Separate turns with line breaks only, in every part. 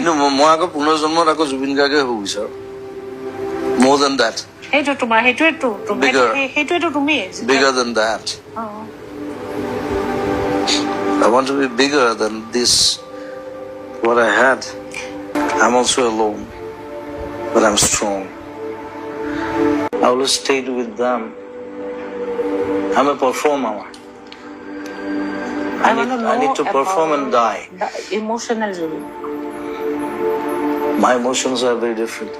কিন্তু মই আকৌ পুনৰ্জন্মত আকৌ জুবিন গাৰ্গে হ'ব বিচাৰো more than that
সেইটো তোমাৰ সেইটোৱেতো সেইটোৱেতো তুমি
bigger than that I want to be bigger than this what I had I'm also alone but I'm strong I always stayed with them I'm a performer I need to perform and die
emotional Zubin
my emotions are very different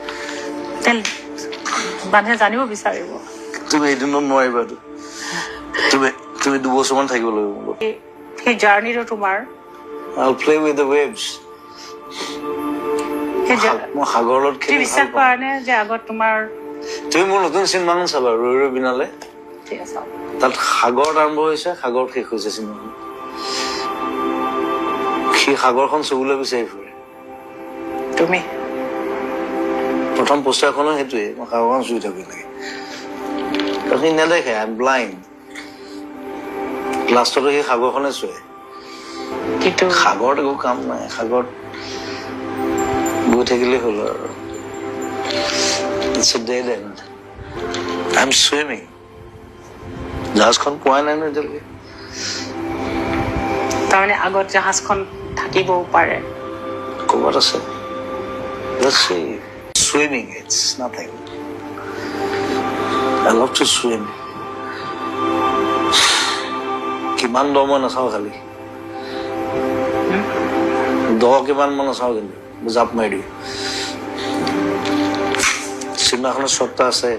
মানুহে জানিব বিচাৰিব
তুমি এদিনত নোৱাৰিবা তুমি 2 বছৰমান থাকিব লাগিব
সেই জাৰ্নিটো তোমাৰ
I'll play with the waves মই সাগৰত খেলি
বিশ্বাস কৰা নে যে আগত তোমাৰ
তুমি মোৰ নতুন চিনেমাখন চাবা ৰৈ ৰৈ বিনালে
ঠিক আছে
তাত সাগৰত আৰম্ভ হৈছে সাগৰত শেষ হৈছে চিনেমাখন সেই সাগৰখন চুবলৈ বিচাৰি ফুৰে
তুমি
প্ৰথম পোষ্টাৰখনো সেইটোৱে মই সাগৰখন চুই থাকিব লাগে আপুনি নেদেখে আই এম ব্লাইণ্ড লাষ্টতো সেই সাগৰখনে চুৱে
কিন্তু
সাগৰত একো কাম নাই সাগৰত গৈ থাকিলেই হ'ল আৰু It's a dead end. I'm swimming. জাহাজখন পোৱাই নাই ন এতিয়ালৈকে
তাৰমানে আগত জাহাজখন থাকিবও পাৰে
ক'ৰবাত আছে Let's see. Swimming, it's nothing. I love to swim. কিমান দ মই নাচাওঁ খালি দ কিমান মই নাচাওঁ কিন্তু জাপ মাৰি দিওঁ চিনেমাখনৰ শ্বটটা আছে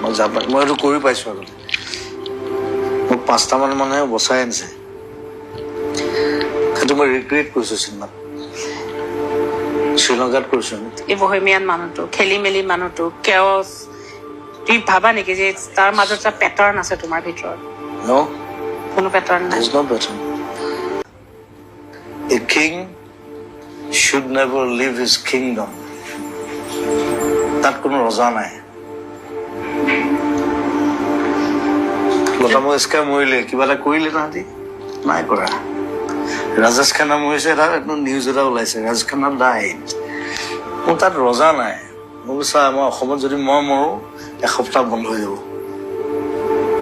মই জাপ মই এইটো কৰি পাইছো আগতে মোক 5টামান মানুহে বচাই আনিছে সেইটো মই ৰিক্ৰিয়েট কৰিছো চিনেমাত শ্ৰীলংকাত কৰিছো
এই বহেমিয়ান মানুহটো খেলি মেলি মানুহটো কেওস তুমি ভাবা নেকি যে তাৰ মাজত এটা পেটাৰ্ণ আছে তোমাৰ ভিতৰত
No,
কোনো পেটাৰ্ণ নাই
there's no pattern. A king should never leave his kingdom. তাত কোনো ৰজা নাই লতা মংগেশকাৰ মৰিলে কিবা এটা কৰিলে তাহাঁতি নাই কৰা ৰাজেশ খান্না মৰিছে এটা নিউজ এটা ওলাইছে ৰাজেশ খান্না ডাইড মোৰ তাত ৰজা নাই মই চা মই অসমত যদি মই মৰো এসপ্তাহ বন্ধ হৈ যাব